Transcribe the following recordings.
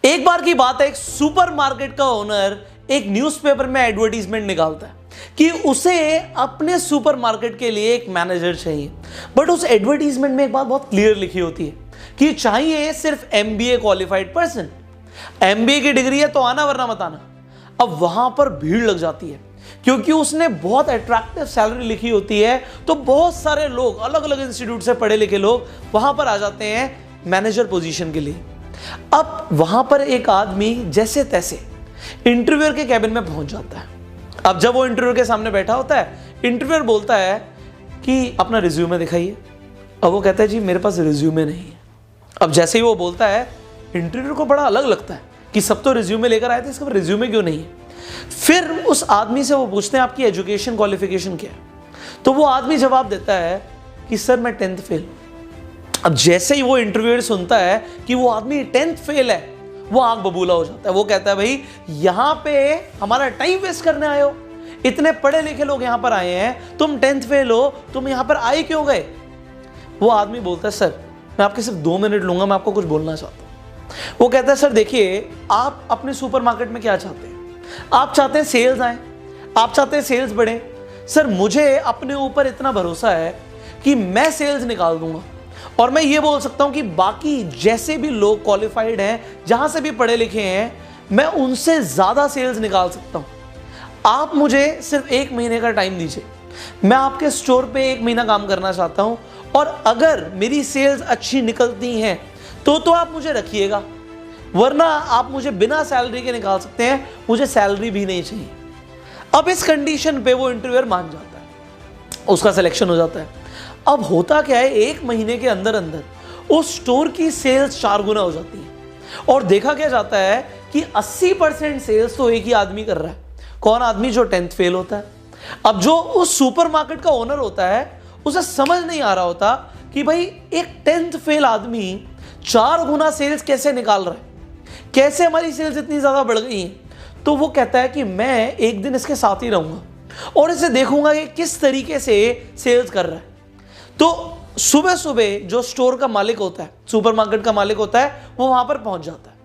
एक बार की बात है, एक सुपरमार्केट का ओनर एक न्यूज़पेपर में एडवर्टीजमेंट निकालता है कि उसे अपने सुपरमार्केट के लिए एक मैनेजर चाहिए। बट उस एडवर्टीजमेंट में एक बात बहुत क्लियर लिखी होती है कि चाहिए सिर्फ एमबीए क्वालिफाइड पर्सन। एमबीए की डिग्री है तो आना, वरना मत आना। अब वहां पर भीड़ लग जाती है क्योंकि उसने बहुत अट्रैक्टिव सैलरी लिखी होती है, तो बहुत सारे लोग, अलग अलग इंस्टीट्यूट से पढ़े लिखे लोग वहां पर आ जाते हैं मैनेजर पोजीशन के लिए। अब वहां पर एक आदमी जैसे तैसे इंटरव्यूअर के कैबिन में पहुंच जाता है। अब जब वो इंटरव्यूअर के सामने बैठा होता है, इंटरव्यूअर बोलता है कि अपना रिज्यूमे दिखाइए। अब वो कहता है जी मेरे पास रिज्यूमे नहीं है। अब जैसे ही वो बोलता है, इंटरव्यूअर को बड़ा अलग लगता है कि सब तो रिज्यूमे लेकर आए थे, इसका रिज्यूमे क्यों नहीं है। फिर उस आदमी से वो पूछते हैं आपकी एजुकेशन क्वालिफिकेशन क्या है। तो वो आदमी जवाब देता है कि सर मैं 10th फेल। अब जैसे ही वो इंटरव्यूअर सुनता है कि वो आदमी 10th फेल है, वो आंख बबूला हो जाता है। वो कहता है भाई यहां पे हमारा टाइम वेस्ट करने आए हो, इतने पढ़े लिखे लोग यहां पर आए हैं, तुम 10th फेल हो, तुम यहां पर आए क्यों गए। वो आदमी बोलता है सर मैं आपके सिर्फ 2 मिनट लूंगा, मैं आपको कुछ बोलना चाहता हूं। वो कहता है सर देखिए आप अपने सुपरमार्केट में क्या चाहते हैं, आप चाहते हैं सेल्स आए, आप चाहते हैं सेल्स बढ़े। सर मुझे अपने ऊपर इतना भरोसा है कि मैं सेल्स निकाल दूंगा, और मैं ये बोल सकता हूं कि बाकी जैसे भी लोग क्वालिफाइड हैं, जहां से भी पढ़े लिखे हैं, मैं उनसे ज्यादा सेल्स निकाल सकता हूं। आप मुझे सिर्फ 1 महीने का टाइम दीजिए, मैं आपके स्टोर पे 1 महीना काम करना चाहता हूं, और अगर मेरी सेल्स अच्छी निकलती हैं तो आप मुझे रखिएगा, वरना आप मुझे बिना सैलरी के निकाल सकते हैं, मुझे सैलरी भी नहीं चाहिए। अब इस कंडीशन पे वो इंटरव्यूअर मान जाता है, उसका सिलेक्शन हो जाता है। अब होता क्या है, 1 महीने के अंदर अंदर उस स्टोर की सेल्स 4 गुना हो जाती है, और देखा क्या जाता है कि 80% सेल्स तो एक ही आदमी कर रहा है। कौन आदमी? जो 10th फेल होता है। अब जो उस सुपरमार्केट का ओनर होता है, उसे समझ नहीं आ रहा होता कि भाई एक 10th फेल आदमी 4 गुना सेल्स कैसे निकाल रहा है, कैसे हमारी सेल्स इतनी ज्यादा बढ़ गई है। तो वो कहता है कि मैं एक दिन इसके साथ ही रहूंगा और इसे देखूंगा कि किस तरीके से सेल्स कर रहा है। तो सुबह सुबह जो स्टोर का मालिक होता है, सुपरमार्केट का मालिक होता है, वो वहां पर पहुंच जाता है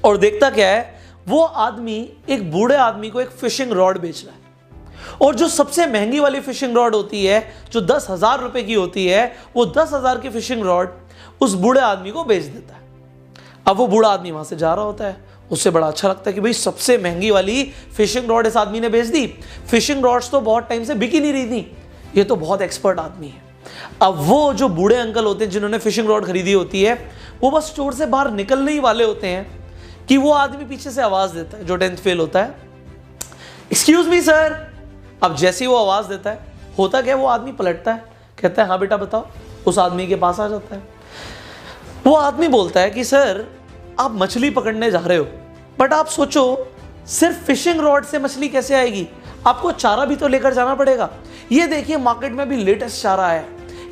और देखता क्या है, वो आदमी एक बूढ़े आदमी को एक फिशिंग रॉड बेच रहा है, और जो सबसे महंगी वाली फिशिंग रॉड होती है, जो 10,000 रुपए की होती है, वो 10,000 की फिशिंग रॉड उस बूढ़े आदमी को बेच देता है। अब वो बूढ़ा आदमी वहां से जा रहा होता है, उससे बड़ा अच्छा लगता है कि भाई सबसे महंगी वाली फिशिंग रॉड इस आदमी ने बेच दी। फिशिंग रॉड्स तो बहुत टाइम से बिक ही नहीं रही थी, ये तो बहुत एक्सपर्ट आदमी है। अब वो जो बूढ़े अंकल होते हैं जिन्होंने फिशिंग रॉड खरीदी होती है, वो बस स्टोर से बाहर निकलने ही वाले होते हैं कि वो आदमी पीछे से आवाज देता है, जो 10th फेल होता है, एक्सक्यूज मी सर। अब जैसे ही वो आवाज देता है, होता क्या है, वो आदमी पलटता है, कहता है हाँ बेटा बताओ। उस आदमी के पास आ जाता है। वो आदमी बोलता है कि सर आप मछली पकड़ने जा रहे हो, बट आप सोचो सिर्फ फिशिंग रॉड से मछली कैसे आएगी, आपको चारा भी तो लेकर जाना पड़ेगा। ये देखिए मार्केट में भी लेटेस्ट चारा है,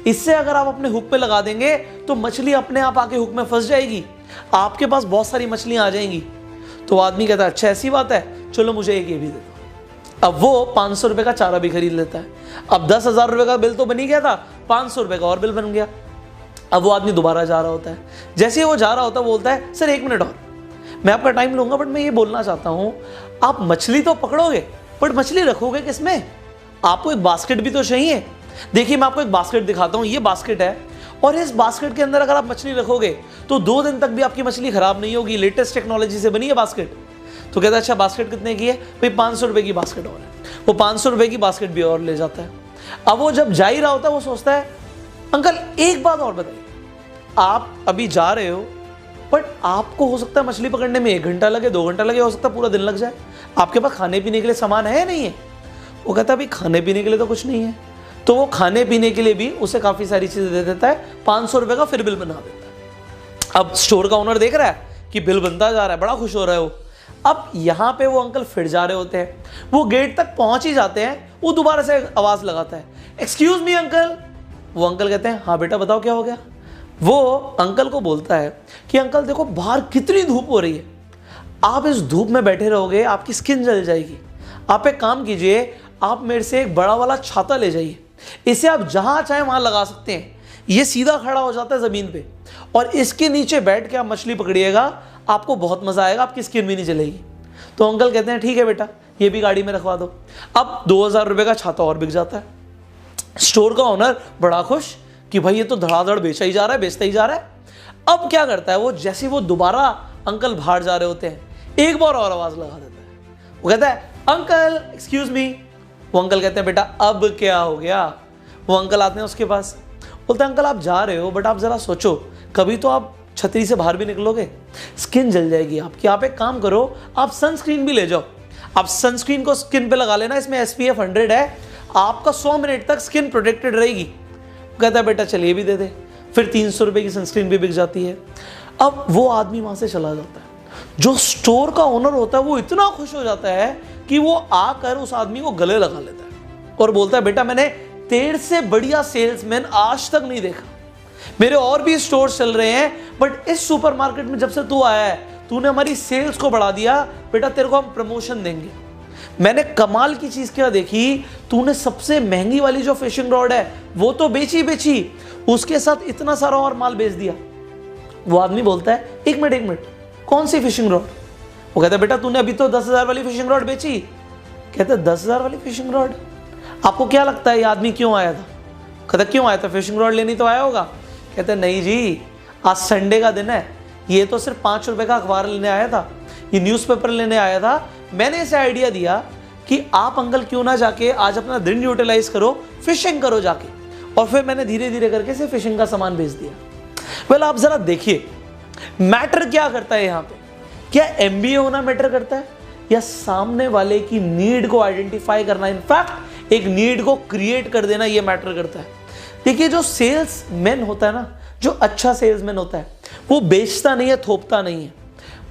इससे अगर आप अपने हुक पे लगा देंगे तो मछली अपने आप आके हुक में फंस जाएगी, आपके पास बहुत सारी मछलियां आ जाएंगी। तो आदमी कहता है अच्छा ऐसी बात है, चलो मुझे एक ये भी दे दो। अब वो 500 रुपए का चारा भी खरीद लेता है। अब 10,000 रुपए का बिल तो बन ही गया था, 500 रुपए का और बिल बन गया। अब वो आदमी दोबारा जा रहा होता है, जैसे ही वो जा रहा होता है, बोलता है सर 1 मिनट और, मैं आपका टाइम लूंगा, बट मैं ये बोलना चाहता हूं, आप मछली तो पकड़ोगे, बट मछली रखोगे किसमें, आपको एक बास्केट भी तो चाहिए। देखिए मैं आपको एक बास्केट दिखाता हूं, ये बास्केट है, और इस बास्केट के अंदर अगर आप मछली रखोगे तो 2 दिन तक भी आपकी मछली खराब नहीं होगी, लेटेस्ट टेक्नोलॉजी से बनी है बास्केट। तो कहता है अच्छा बास्केट कितने की है, भाई 500 रुपए की बास्केट और है। वो 500 रुपए की बास्केट भी और ले जाता है। अब वो जब जा ही रहा होता है, वो सोचता है अंकल एक बात और बताइए, आप अभी जा रहे हो, बट आपको हो सकता है मछली पकड़ने में 1 घंटा लगे, 2 घंटा लगे, हो सकता है पूरा दिन लग जाए, आपके पास खाने पीने के लिए सामान है नहीं है। वो कहता है भाई खाने पीने के लिए तो कुछ नहीं है। तो वो खाने पीने के लिए भी उसे काफी सारी चीजें दे देता है, 500 रुपए का फिर बिल बना देता है। अब स्टोर का ओनर देख रहा है कि बिल बनता जा रहा है, बड़ा खुश हो रहा है वो। अब यहां पे वो अंकल फिर जा रहे होते हैं, वो गेट तक पहुंच ही जाते हैं, वो दोबारा से आवाज लगाता है एक्सक्यूज मी अंकल। वो अंकल कहते हैं हाँ बेटा बताओ क्या हो गया। वो अंकल को बोलता है कि अंकल देखो बाहर कितनी धूप हो रही है, आप इस धूप में बैठे रहोगे आपकी स्किन जल जाएगी, आप एक काम कीजिए, आप मेरे से एक बड़ा वाला छाता ले जाइए, इसे आप जहां चाहे वहां लगा सकते हैं, ये सीधा खड़ा हो जाता है जमीन पे, और इसके नीचे बैठ के आप मछली पकड़िएगा, आपको बहुत मजा आएगा, आपकी स्किन भी नहीं जलेगी। तो अंकल कहते हैं ठीक है बेटा, ये भी गाड़ी में रखवा दो। अब 2000 रुपये का छाता और बिक जाता है। स्टोर का ओनर बड़ा खुश कि भाई ये तो धड़ाधड़ बेचा ही जा रहा है, बेचता ही जा रहा है। अब क्या करता है वो, जैसे वो दोबारा अंकल बाहर जा रहे होते हैं, एक बार और आवाज लगा देता है। वो कहता है अंकल एक्सक्यूज मी। वो अंकल कहते हैं बेटा अब क्या हो गया। वो अंकल आते हैं उसके पास, बोलते हैं अंकल आप जा रहे हो बट आप जरा सोचो, कभी तो आप छतरी से बाहर भी निकलोगे, स्किन जल जाएगी आपकी। आप एक काम करो, आप सनस्क्रीन भी ले जाओ, आप सनस्क्रीन को स्किन पे लगा लेना, इसमें SPF 100 है, आपका 100 मिनट तक स्किन प्रोटेक्टेड रहेगी। कहता है बेटा चलिए भी दे दे। फिर 300 रुपए की सनस्क्रीन भी बिक जाती है। अब वो आदमी वहां से चला जाता है। जो स्टोर का ओनर होता है वो इतना खुश हो जाता है कि वो आकर उस आदमी को गले लगा लेता है और बोलता है बेटा मैंने तेरे से बढ़िया सेल्समैन आज तक नहीं देखा। मेरे और भी स्टोर चल रहे हैं बट इस सुपरमार्केट में जब से तू आया है, तूने हमारी सेल्स को बढ़ा दिया। बेटा तेरे को हम प्रमोशन देंगे। मैंने कमाल की चीज क्या देखी, तूने सबसे महंगी वाली जो फिशिंग रॉड है वो तो बेची, उसके साथ इतना सारा और माल बेच दिया। वो आदमी बोलता है एक मिनट, कौन सी फिशिंग रॉड? वो कहता है बेटा तूने अभी तो 10,000 वाली फिशिंग रॉड बेची। कहता है 10,000 वाली फिशिंग रॉड? आपको क्या लगता है ये आदमी क्यों आया था? कहता क्यों आया था, फिशिंग रॉड लेनी तो आया होगा। कहते नहीं जी, आज संडे का दिन है, ये तो सिर्फ 5 रुपए का अखबार लेने आया था, ये न्यूज़पेपर लेने आया था। मैंने इसे आइडिया दिया कि आप अंकल क्यों ना जाके आज अपना दिन यूटिलाइज करो, फिशिंग करो जाके। और फिर मैंने धीरे धीरे करके से फिशिंग का सामान बेच दिया। वेल आप जरा देखिए मैटर क्या करता है यहाँ पे। क्या MBA होना मैटर करता है या सामने वाले की नीड को आइडेंटिफाई करना, इनफैक्ट एक नीड को क्रिएट कर देना, ये मैटर करता है। देखिए जो सेल्समैन होता है ना, जो अच्छा सेल्समैन होता है वो बेचता नहीं है, थोपता नहीं है,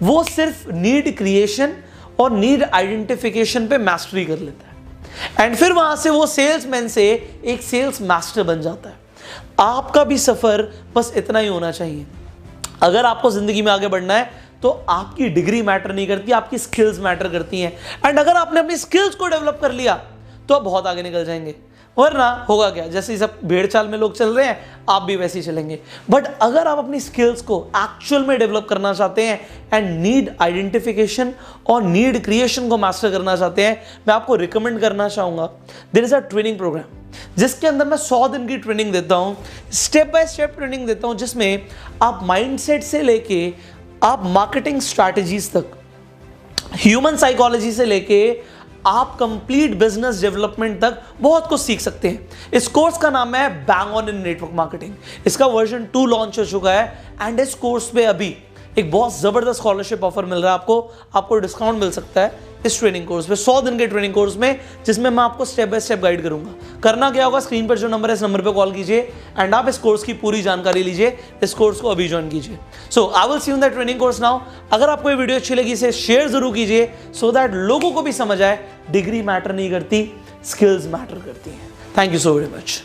वो सिर्फ नीड क्रिएशन और नीड आइडेंटिफिकेशन पे मास्टरी कर लेता है एंड फिर वहां से वो सेल्समैन से एक सेल्स मास्टर बन जाता है। आपका भी सफर बस इतना ही होना चाहिए। अगर आपको जिंदगी में आगे बढ़ना है तो आपकी डिग्री मैटर नहीं करती, आपकी स्किल्स मैटर करती हैं। एंड अगर आपने अपनी स्किल्स को डेवलप कर लिया तो आप बहुत आगे निकल जाएंगे। वरना होगा क्या, जैसे सब भेड़ चाल में लोग चल रहे हैं आप भी वैसे ही चलेंगे। बट अगर आप अपनी स्किल्स को एक्चुअल में डेवलप करना चाहते हैं एंड नीड आइडेंटिफिकेशन और नीड क्रिएशन को मास्टर करना चाहते हैं, मैं आपको रिकमेंड करना चाहूंगा there is a training program जिसके अंदर मैं 100 दिन की ट्रेनिंग देता हूं, स्टेप बाय स्टेप ट्रेनिंग देता हूं, जिसमें आप माइंडसेट से लेके आप मार्केटिंग स्ट्रैटेजीज तक, ह्यूमन साइकोलॉजी से लेके आप कंप्लीट बिजनेस डेवलपमेंट तक बहुत कुछ सीख सकते हैं। इस कोर्स का नाम है bang on in network marketing. इसका वर्जन 2 लॉन्च हो चुका है एंड इस कोर्स पे अभी एक बहुत जबरदस्त स्कॉलरशिप ऑफर मिल रहा है। आपको डिस्काउंट मिल सकता है इस ट्रेनिंग कोर्स पे, 100 दिन के ट्रेनिंग कोर्स में, जिसमें मैं आपको स्टेप बाय स्टेप गाइड करूंगा। करना क्या होगा, स्क्रीन पर जो नंबर है इस नंबर पे कॉल कीजिए एंड आप इस कोर्स की पूरी जानकारी लीजिए। इस कोर्स को अभी ज्वाइन कीजिए। So I will see you in the training course now. अगर आपको ये वीडियो अच्छी लगी इसे शेयर जरूर कीजिए सो दैट लोगों को भी समझ आए डिग्री मैटर नहीं करती, स्किल्स मैटर करती हैं। Thank you so very much.